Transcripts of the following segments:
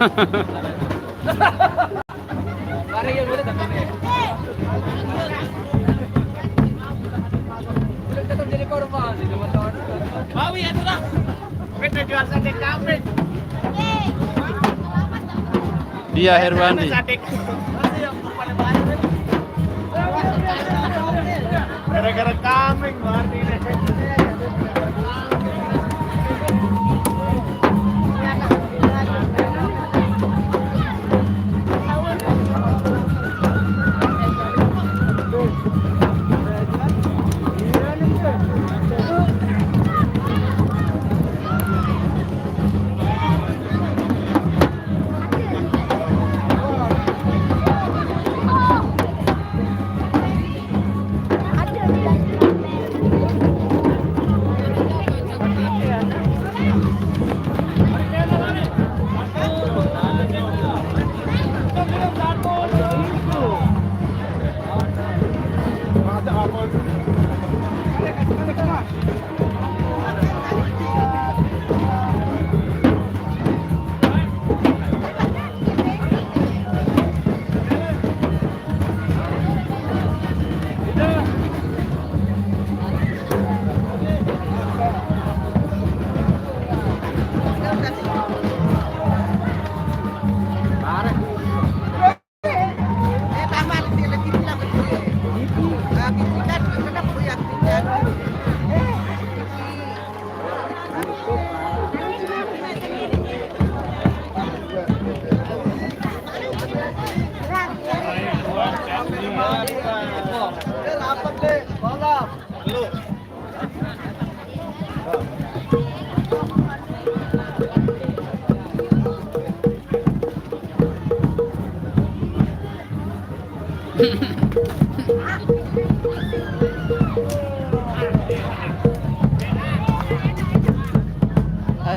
Mari yun ulit ang Bawi, ano na? Kita jual sate kambing. Dia Herwandi. Gara-gara kambing, berarti.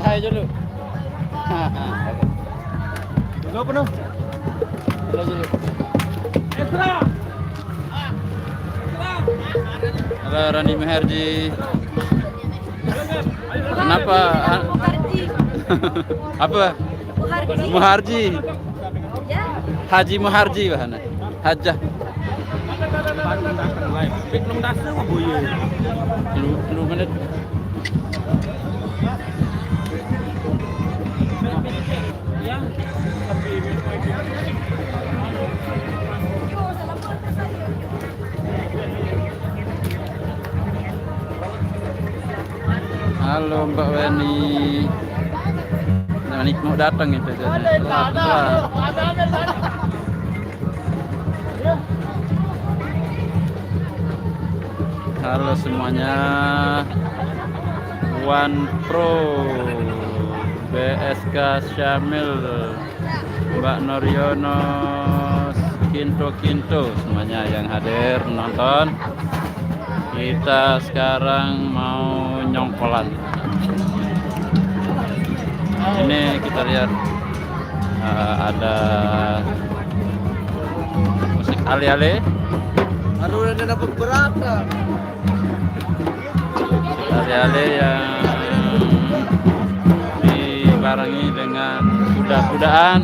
Hai dulu. Lo penuh. Halo dulu. Halo Rani Meherji. Kenapa? Apa? Muharji. Haji Muharji bahana. Hajah. Lu menit. Halo Mbak Weni. Nah, mau datang itu. Halo semuanya. One Pro BSK Syamil, Mbak Noryono, Kinto semuanya yang hadir menonton. Kita sekarang mau nyongkolan. Ini kita lihat ada musik ale-ale. Aduh, udah dapat berapa? Ale-ale yang dibarengi dengan kuda-kudaan,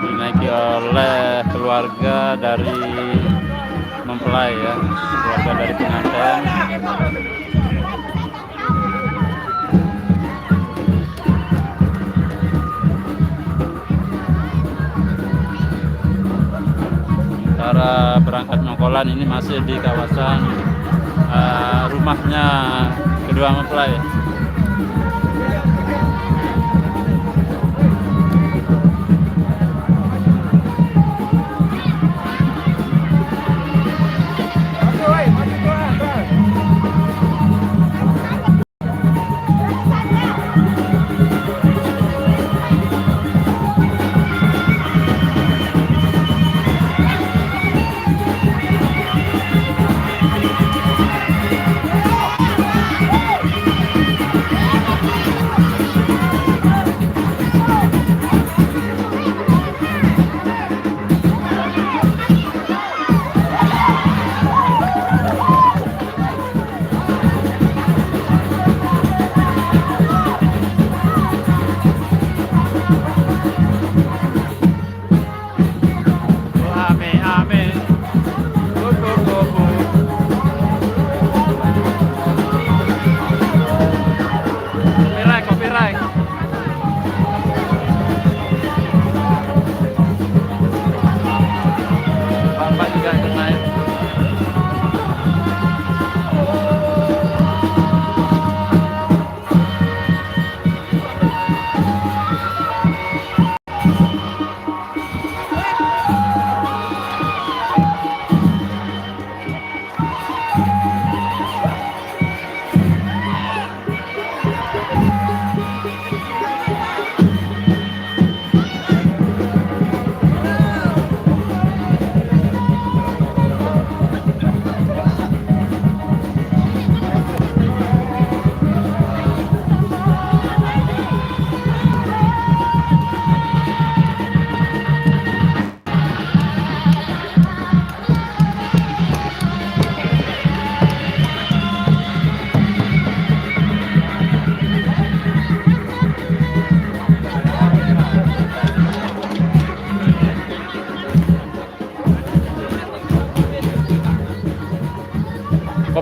dinaiki oleh keluarga dari mempelai ya, keluarga dari pengantin. Cara berangkat nyongkolan ini masih di kawasan rumahnya kedua mempelai.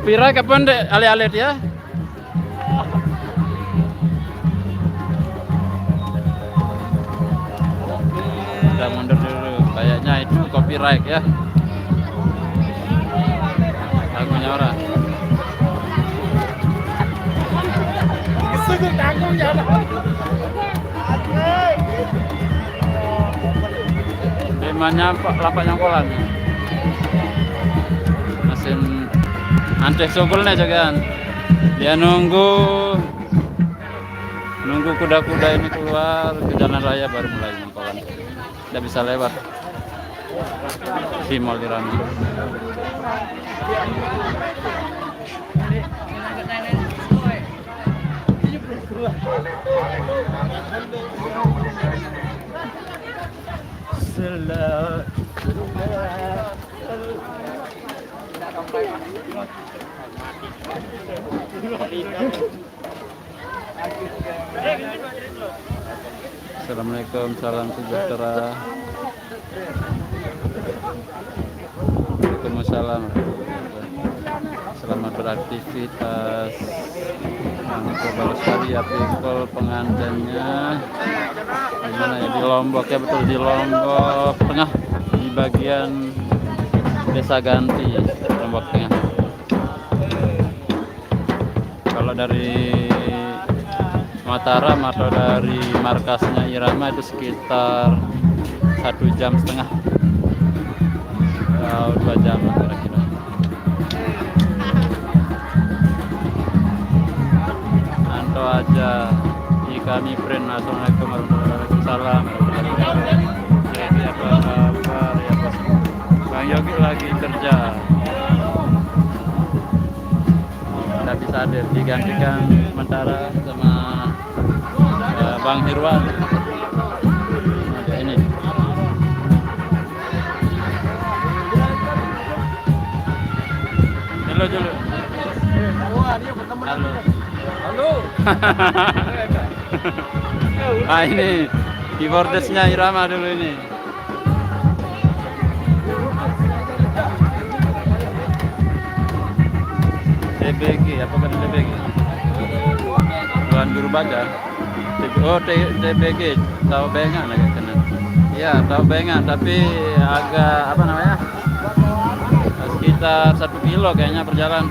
Copyright kapan dek alih-alih ya? Udah mundur dulu, kayaknya itu copyright ya. Lagunya orang. Sungguh tanggung jawab. Temanya lapak nyangkolan. Mesin anteh sogolnya juga kan. Dia nunggu kuda-kuda ini keluar ke jalan raya baru mulai nyangkolan. Tidak bisa lewat di Mall Irama. Assalamualaikum, salam sejahtera. Waalaikumsalam. Selamat beraktivitas. Coba sekali ya people pengantinnya. Di mana ya, di Lombok ya, betul di Lombok Tengah, di bagian Desa Ganti, Lombok Tengah. Kalau dari Mataram atau dari markasnya Irama itu sekitar 1,5 jam atau 2 jam kira-kira. Anto aja kami print. Assalamualaikum warahmatullahi wabarakatuh. Jadi apa kabar ya Pak? Bang Yogi lagi kerja, tidak bisa hadir, digantikan sementara sama Bang Hirwan. Ada ini. Halo dulu. Halo. Halo. Ah ini keyboardisnya Irama dulu ini. DBG, apa kan DBG? Tuan Guru Baja. Oh DBG, tahu bengan lagi kena. Iya tahu bengan, tapi agak apa namanya? Sekitar 1 kilo kayaknya perjalanan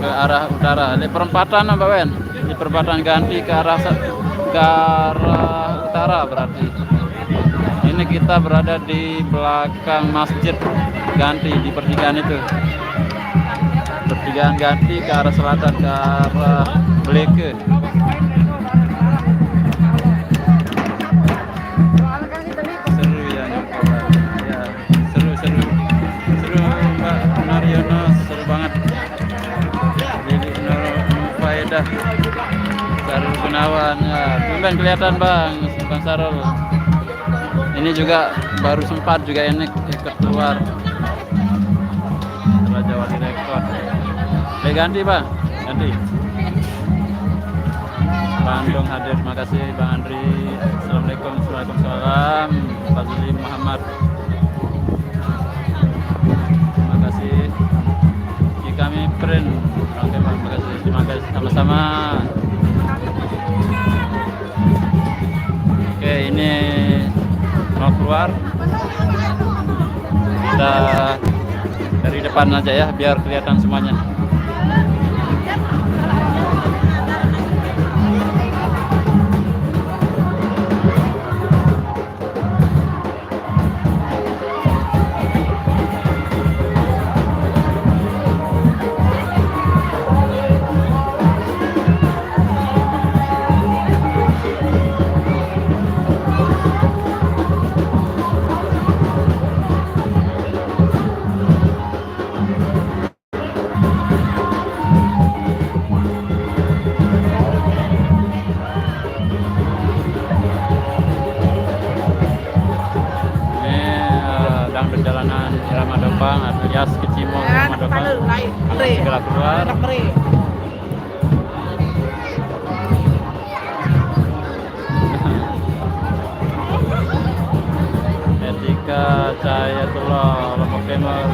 ke arah utara. Di perempatan Mbak Wen, di perempatan Ganti ke arah utara berarti. Ini kita berada di belakang Masjid Ganti di pertigaan itu. Pertigaan Ganti ke arah selatan, ke arah Bleke. Seru ya nyongkolan. Ya, seru Mbak Naryono, seru banget. Jadi Faedah, Sarul Gunawan, ya, tumben kelihatan Bang Sarul. Ini juga baru sempat juga ini ikut keluar Raja Wali Rekod. Ganti Bang, ganti. Bandung hadir, terima kasih Bang Andri. Assalamualaikum, waalaikumsalam. Fazli Muhammad, terima kasih. Kami print, oke Bang, terima kasih sama-sama. Oke, ini mau keluar, kita dari depan aja ya biar kelihatan semuanya. Perjalanan Irama Dopang alias Kecimo Irama Dopang segera keluar. Etika Cahayatullah Lombok Timur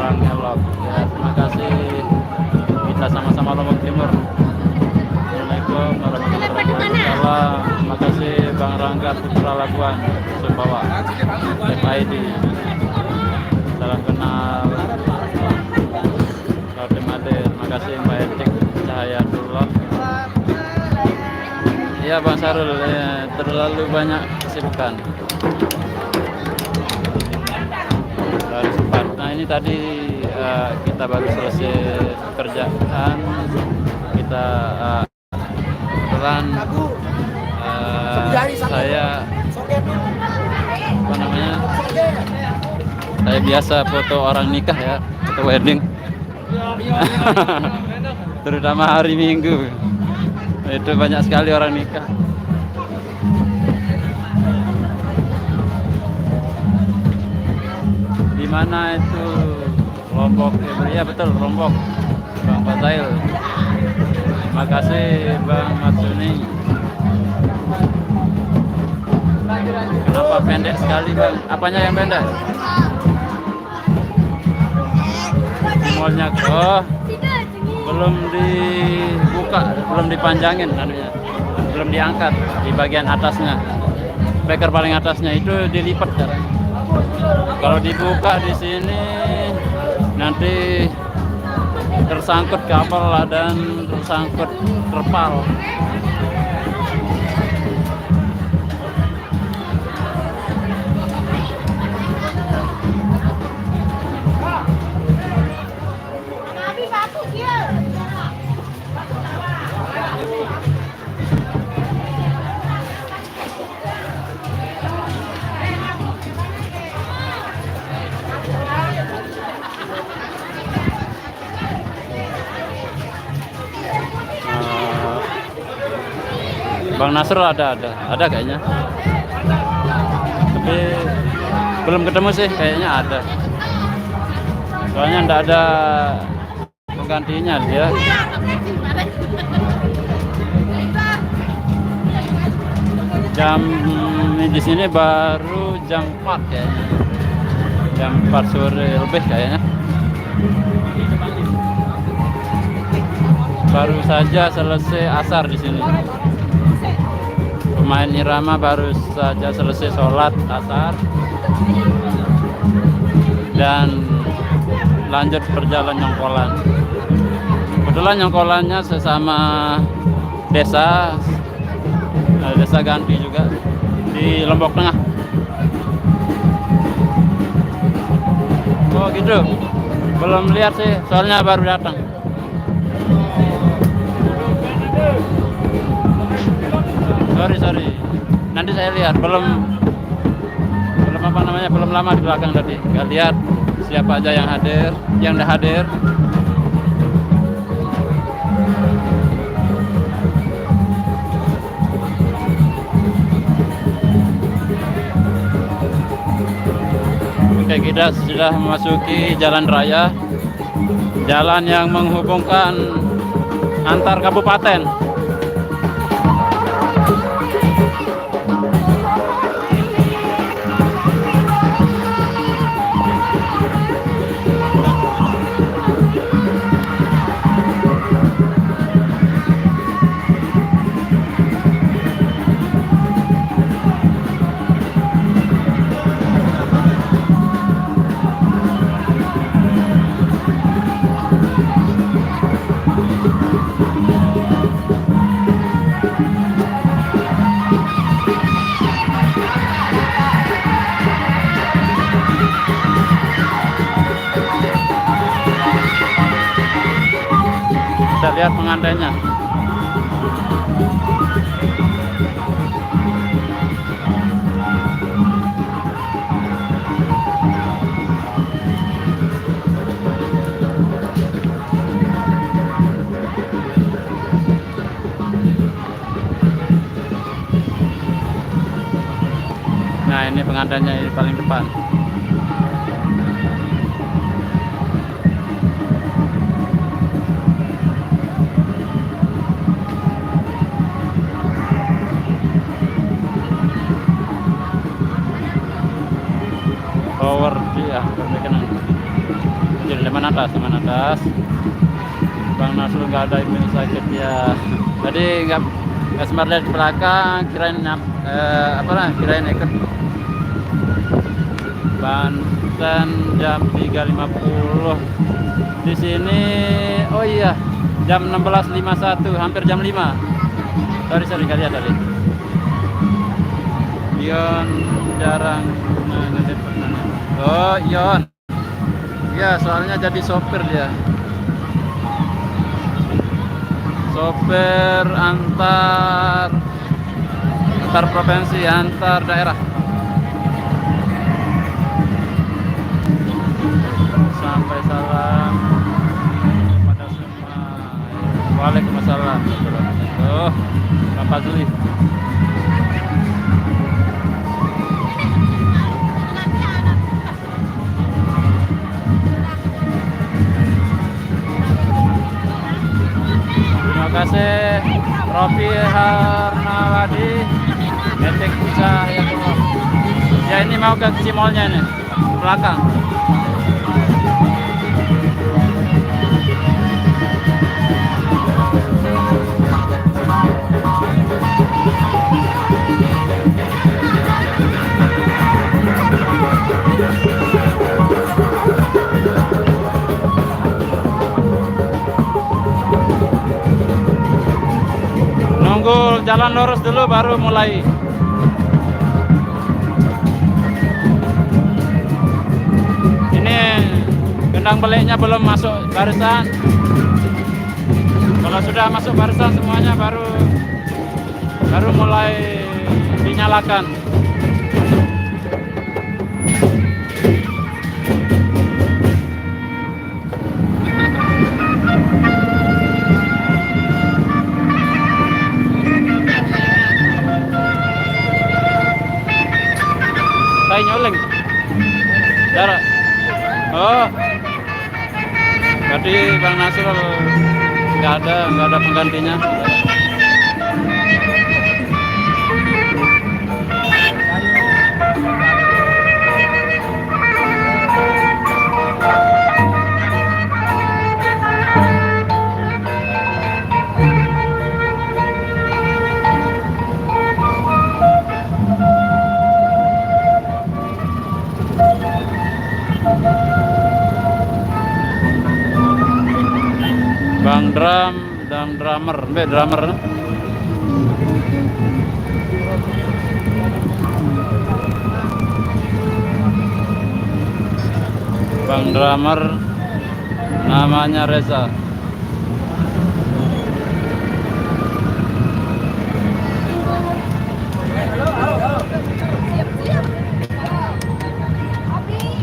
Bang Elok ya, kasih. Kita sama-sama Lombok Timur. Assalamualaikum warahmatullahi wabarakatuh. Terima kasih Bang Rangga Putra Labuan Sumbawa FID. Salam kenal Rode Made. Terima kasih Mbak Etik Cahayatullah. Iya Bang Sarul, ya, terlalu banyak kesibukan. Baru sempat. Nah ini tadi kita baru selesai pekerjaan. Kita kebetulan saya apa namanya? Saya biasa foto orang nikah ya, foto wedding. Terutama hari Minggu. Itu banyak sekali orang nikah. Di mana itu? Lombok. Ya betul, Lombok. Bang Fatail. Terima kasih Bang Matsuni. Kenapa pendek sekali Bang? Apanya yang pendek? Mallnya. Oh, belum dibuka, belum dipanjangin anunya, belum diangkat di bagian atasnya, beker paling atasnya itu dilipat caranya. Kalau dibuka di sini nanti tersangkut kabel dan tersangkut terpal. Bang Nasrul ada kayaknya, tapi belum ketemu sih, kayaknya ada. Soalnya ndak ada penggantinya dia. Jam di sini baru jam 4 kayaknya, jam 4 sore lebih kayaknya. Baru saja selesai asar di sini. Pemain irama baru saja selesai sholat asar dan lanjut berjalan nyongkolan. Kebetulan nyongkolannya sesama desa Ganti juga di Lombok Tengah. Oh gitu, belum lihat sih, soalnya baru datang. Sorry, nanti saya lihat. Belum apa namanya, belum lama di belakang tadi. Nggak lihat siapa aja yang hadir, yang udah hadir. Oke, kita sudah memasuki jalan raya, jalan yang menghubungkan antar kabupaten. Kita lihat pengantainya. Nah, ini pengantainya di paling depan. Power dia berkenan. Jadi mana aman atas. Bang Nasrul nggak ada yang sakit ya. Tadi nggak sempat lihat ke belakang, kirain kirain ikut Banten jam 3.50. Di sini oh iya jam 16.51, hampir jam 5. Sorry nggak lihat tadi. Ion jarang ngedit pernah. Oh Ion, ya soalnya jadi sopir dia. Sopir antar provinsi, antar daerah. Sampai salam pada semua. Waalaikumsalam. Oh, Bapak Zuli. Terima kasih Rofi Harnawadi, Etik Cahayatullah. Ya ini mau ke Cimolnya ini, belakang. Nunggu jalan lurus dulu baru mulai. Ini gendang beliknya belum masuk barisan. Kalau sudah masuk barisan semuanya baru mulai dinyalakan. Nyoleng darah. Oh berarti Bang Nasrul nggak ada penggantinya. Bang drummer. Bang drummer namanya Reza.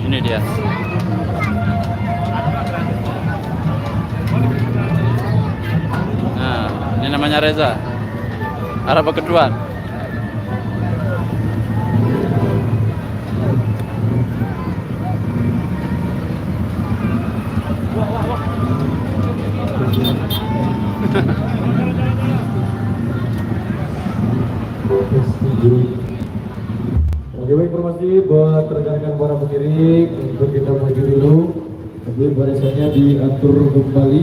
Ini dia. Nah, ini namanya Reza. Arab kedua. Oke, baik, informasi buat rekan-rekan para pengiring untuk kita maju dulu. Jadi barisannya diatur kembali.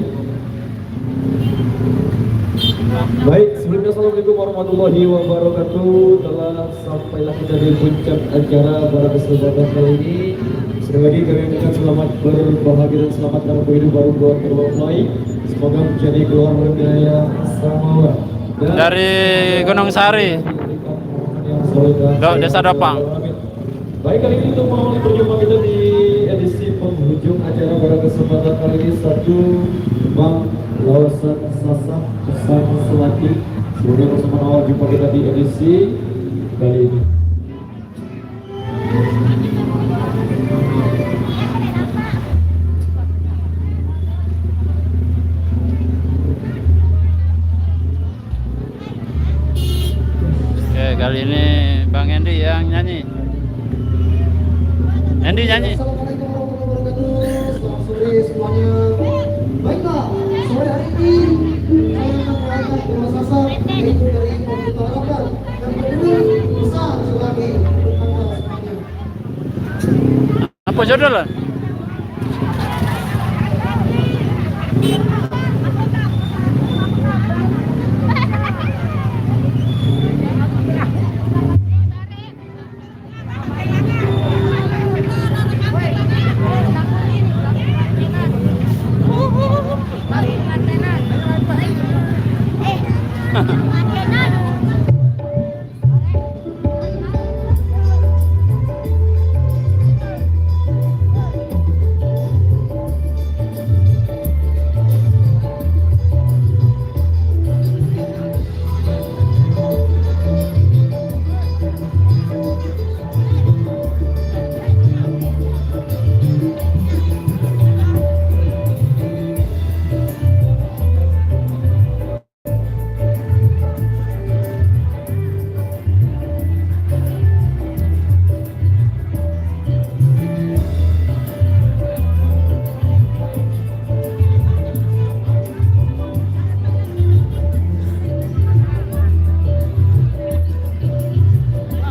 Baik, sebelumnya assalamualaikum warahmatullahi wabarakatuh. Telah sampailah kita di puncak acara pada kesempatan kali ini. Sekali lagi kami ucapkan selamat berbahagia dan selamat dalam kehidupan baru buat terbaik. Semoga menjadi keluarga yang samawa. Dari Gunung Sari, Desa Dopang. Baik, kali ini untuk mengawali perjumpaan kita di edisi penghujung acara pada kesempatan kali ini satu Bang Lausan Sasa Pesan Selati sebagai bersama awal jumpa kita di edisi kali ini. Oke, kali ini Bang Endi yang nyanyi. Endi nyanyi. Assalamualaikum warahmatullahi wabarakatuh. Selamat sore semuanya. Baiklah, sore hari ini saya akan mengangkat Sasa yaitu dari Komputer Lokal dan kemudian bisa selagi untuk anda semuanya. Apa judul?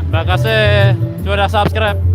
Terima kasih sudah subscribe.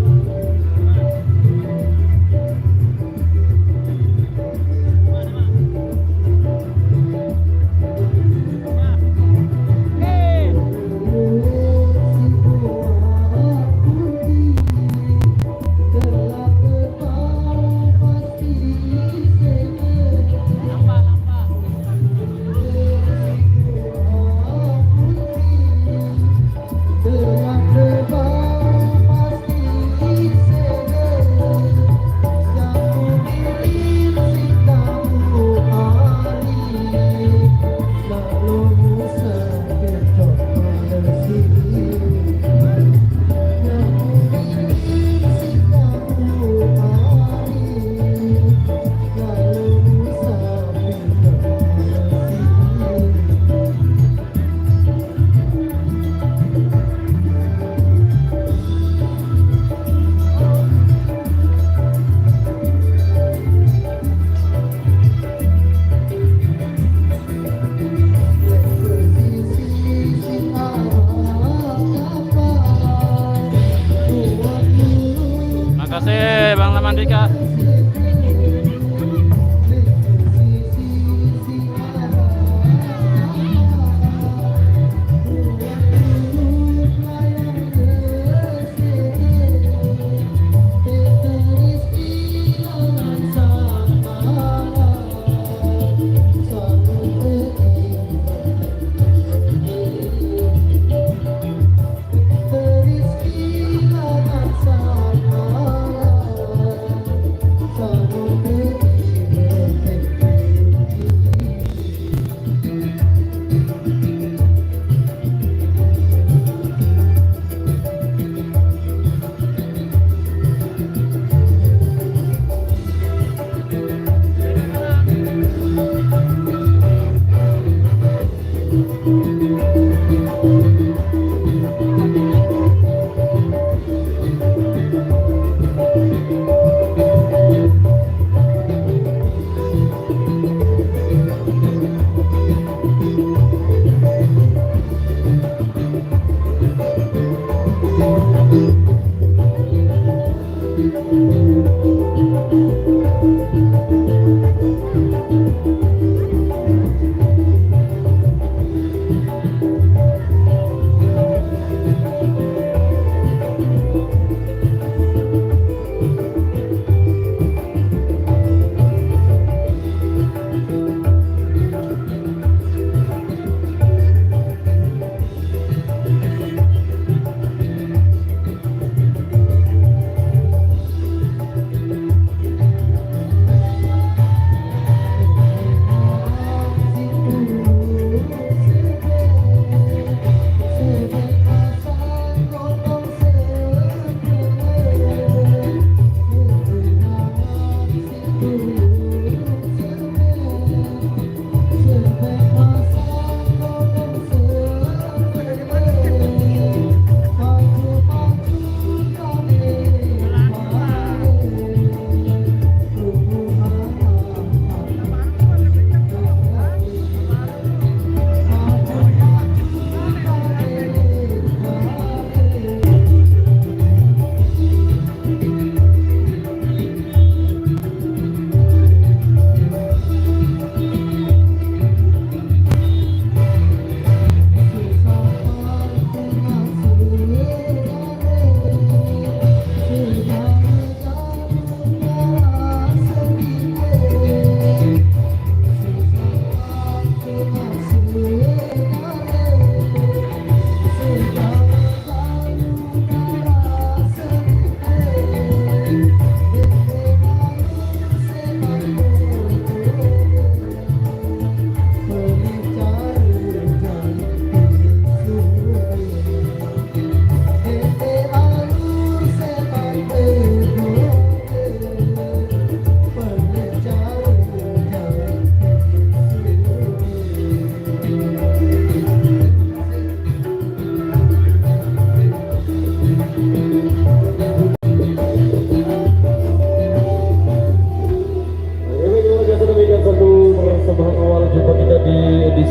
Makasih Bang Lamandika.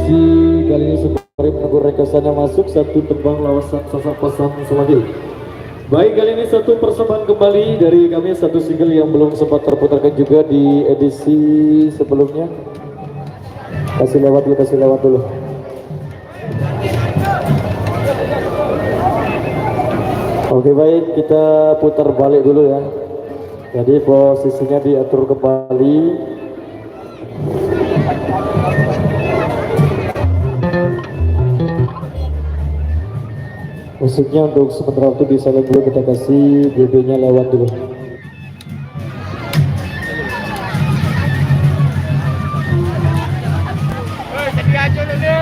edisi kali ini sembari menunggu rekasannya masuk, satu tembang lawasan sasar pasang selagi. Baik, kali ini satu persembahan kembali dari kami, satu single yang belum sempat terputarkan juga di edisi sebelumnya. Kasih lewat dulu. Oke, baik, kita putar balik dulu ya. Jadi posisinya diatur kembali. Musiknya untuk sementara waktu bisa dulu, kita kasih BB-nya lewat dulu. Sedih aja dulu.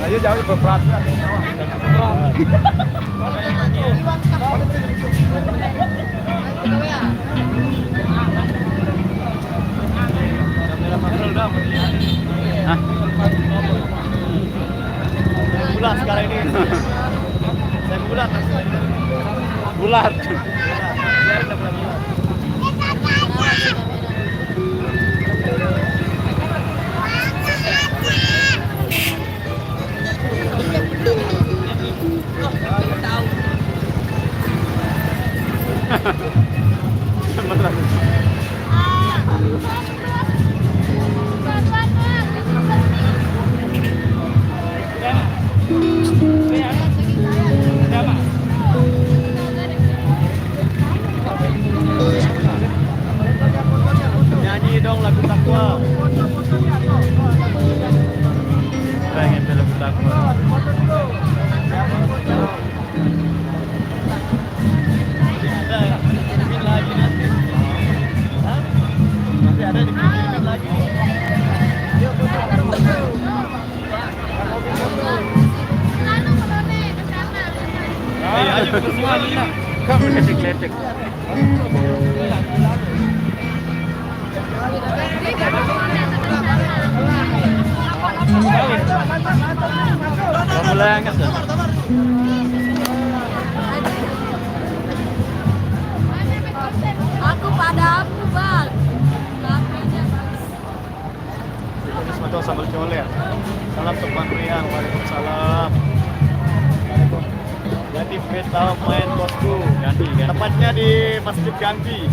Ayo jauh berperan. Bulat sekarang ini. Saya bulat. Bulat. Nyanyi dong lagu Takwa. Pengen lagu Takwa. Lagi nanti. Masih ada dikirim lagi. Ayo ke semua ini. Kamu letek-letek. Mulai hangat ya? Aku padamu, Bang. Itu sambal coler. Salam teman Rian, waalaikumsalam. Jadi peta main bosku. Ganti. Tepatnya di Masjid Ganti.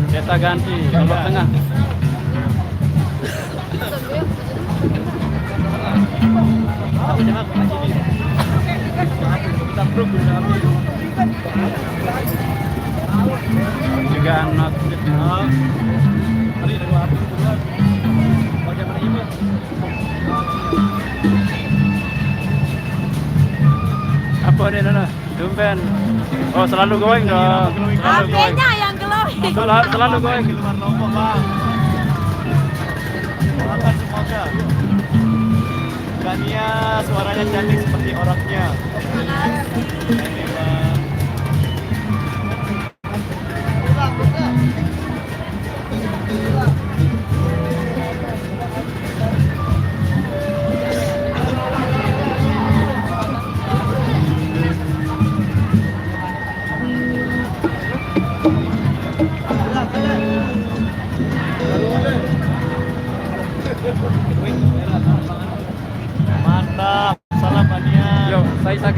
Kita ganti, nomor tengah. Aku jangan sini. Kita belum bisa ambil. Juga anak. Hari dari apa? Bagaimana ini? Apa nih Nana? Tumben. Oh, selalu going dong. Selalu going. HP-nya yang glowing. Selalu going. Keluar Lombok, Bang. Doakan semoga. Kania suaranya cantik seperti orangnya.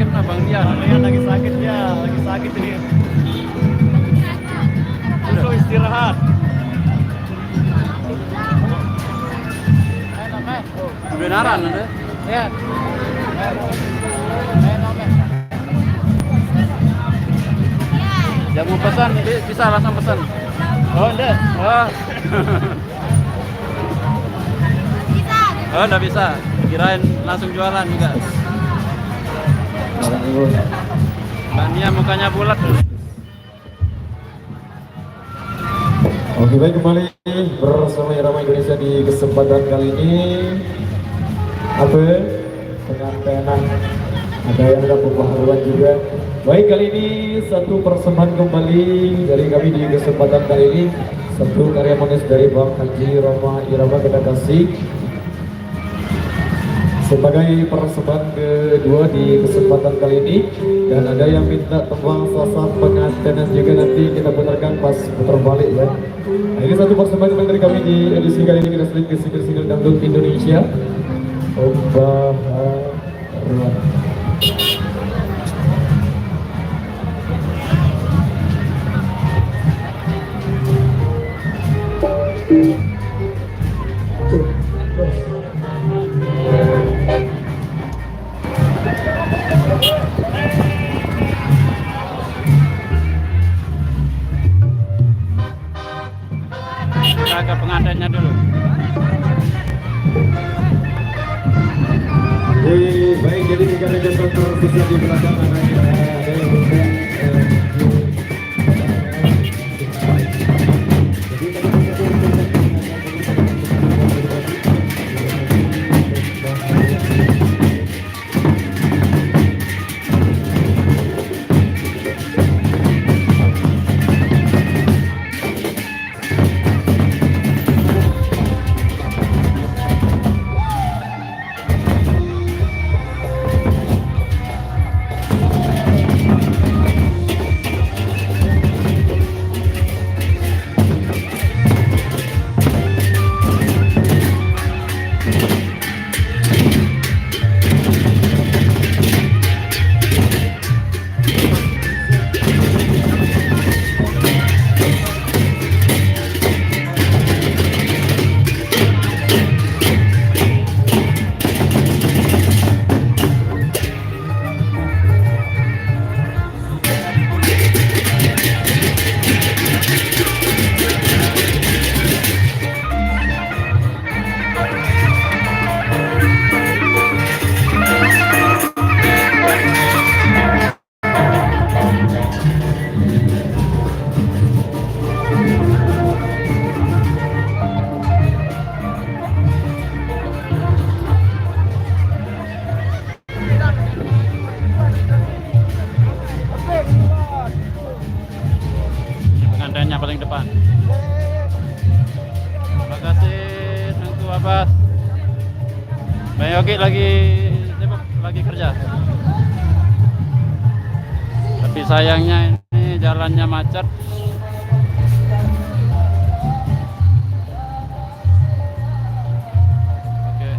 sakit nah Bang Dian? Dia lagi sakit ini. Perlu istirahat. Benaran ada? Ya. Ya mau pesan bisa langsung pesan. Oh, enggak. Oh. Bisa. Oh, enggak bisa. Kirain langsung jualan juga. Mbak Nia mukanya bulat tuh. Oke, baik, kembali bersama Irama Indonesia di kesempatan kali ini. Apa pengantenan ada yang ada pembaharuan juga. Baik, kali ini satu persembahan kembali dari kami di kesempatan kali ini, satu karya manis dari Bang Haji Roma Irama kita kasih sebagai persembahan kedua di kesempatan kali ini. Dan ada yang minta tembang sasar pengantenan juga, nanti kita putarkan pas putar balik ya. Nah, ini satu persembahan kembali dari kami di edisi kali ini, kita seling ke single dangdut Indonesia Pembaharuan. Kita ke pengantinnya dulu. Baik, jadi tiga rekan tersisa di belakang ada yang Pengantinnya paling depan. Terima kasih Tengku Abbas. Bang Yogi lagi kerja. Tapi sayangnya ini jalannya macet. Oke.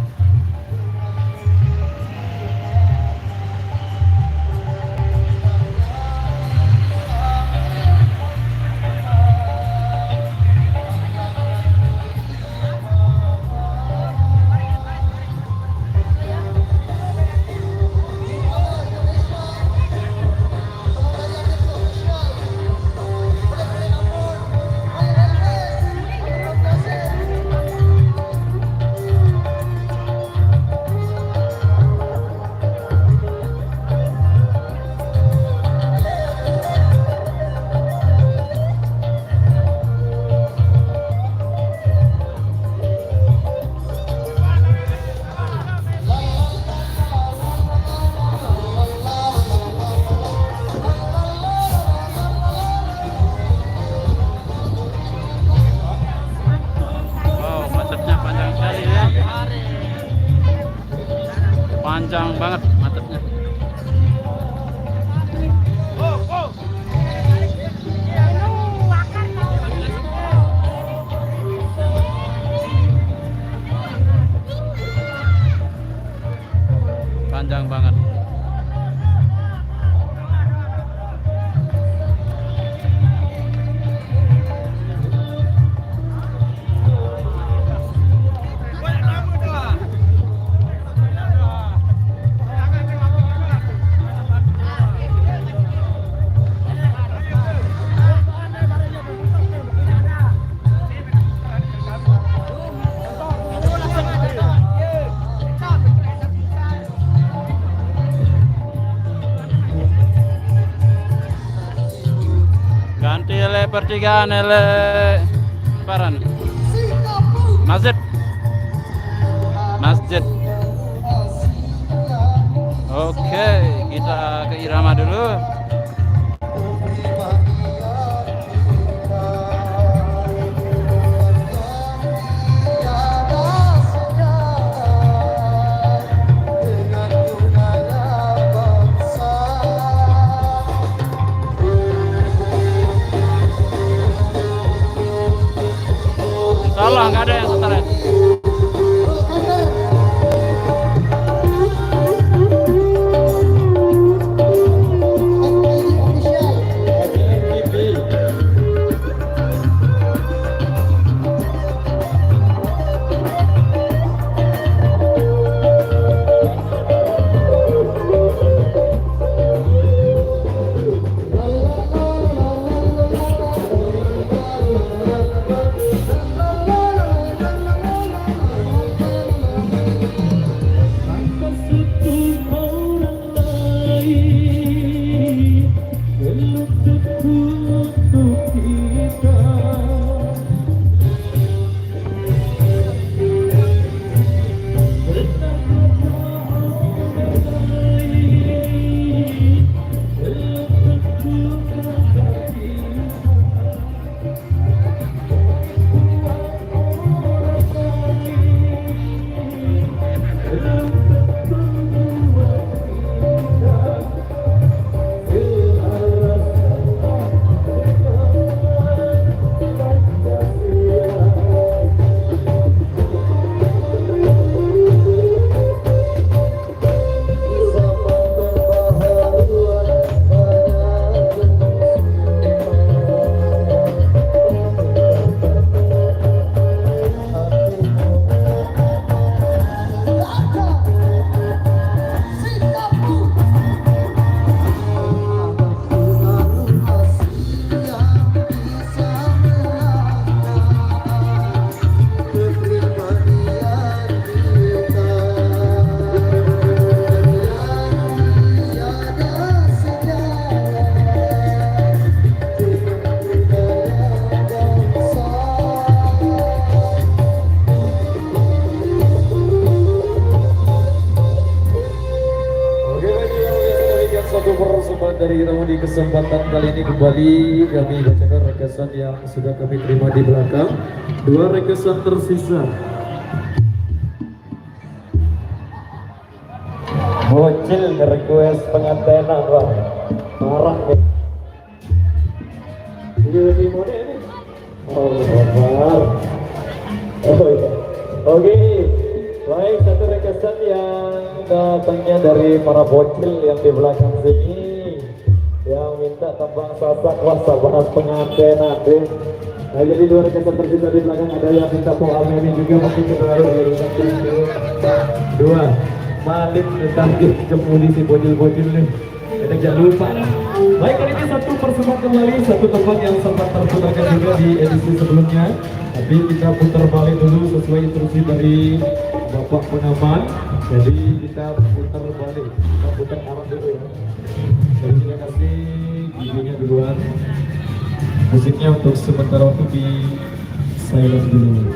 pertigaan ele paran. Masjid. Masjid. Oke, kita ke irama dulu. Salah, nggak ada yang stres. Dari Irama di kesempatan kali ini kembali kami bacakan requestan yang sudah kami terima di belakang. 2 requestan tersisa. Bocil request pengantenan bang, marah ya. Ini lebih mode ini. Oh benar. Oh iya. Oke. Baik, satu requestan yang datangnya dari para bocil yang di belakang sini, yang minta tembang sasak wasa bahas pengantenan deh. Nah, jadi 2 requestan tersisa di belakang, ada yang minta poal ini juga mungkin kita harus diurusan 2 Malik tentang kemudi si bocil-bocil nih. Kita jangan lupa. Baik, kali ini satu persembahan kembali, satu tempat yang sempat terputarkan juga di edisi sebelumnya. Tapi kita putar balik dulu sesuai instruksi dari Bapak Pengaman. Jadi kita putar balik, kita putar arah dulu ya. Jadi kita kasih giginya duluan. Musiknya untuk sementara waktu di silent dulu.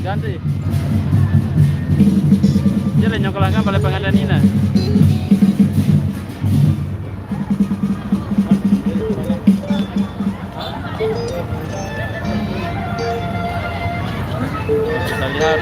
Ganti. Jadi nyokolangkan balai pengadaan ini. Kita lihat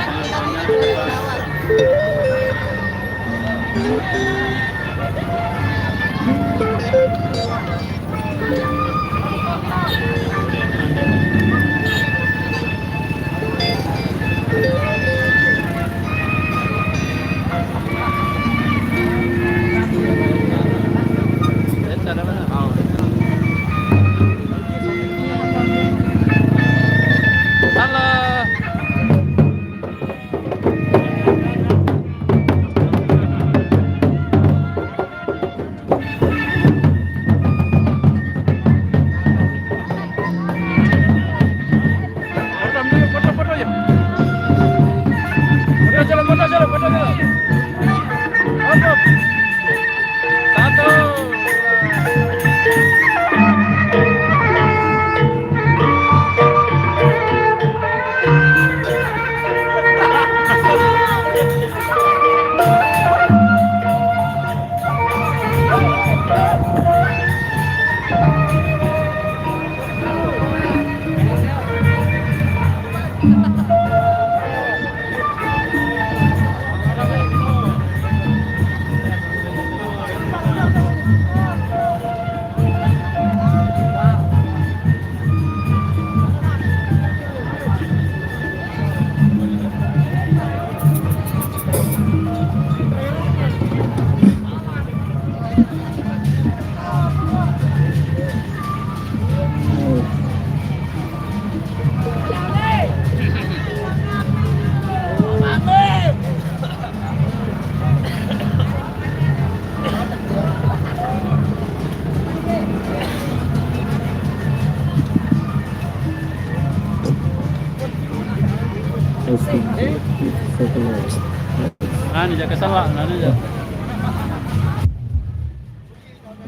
keselak nanti ya.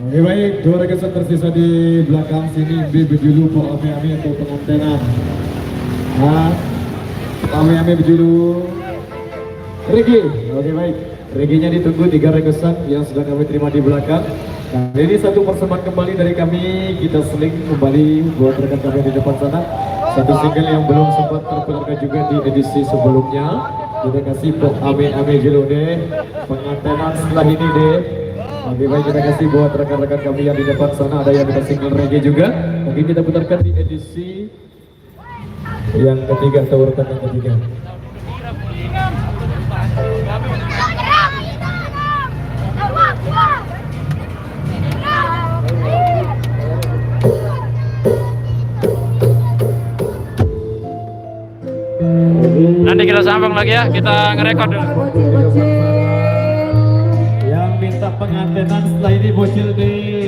Oke baik, dua rekan tersisa di belakang sini berjulu Pak Ame-Ame atau pengantenan. Nah, Ame-Ame berjulu Regi. Oke baik, Reginya ditunggu 3 rekesan yang sudah kami terima di belakang. Nah, ini satu persembahan kembali dari kami, kita seling kembali buat rekan kami di depan sana. Satu single yang belum sempat terputarkan juga di edisi sebelumnya. Kita kasih Pak Ame-Ame dulu deh, pengantenan setelah ini deh. Oke baik, kita kasih buat rekan-rekan kami yang di depan sana, ada yang minta single reggae juga. Mungkin kita putarkan di edisi yang ketiga atau urutan yang ketiga. Nanti kita sambung lagi ya, kita ngerekord dulu. Yang minta pengantenan setelah ini bocil deh.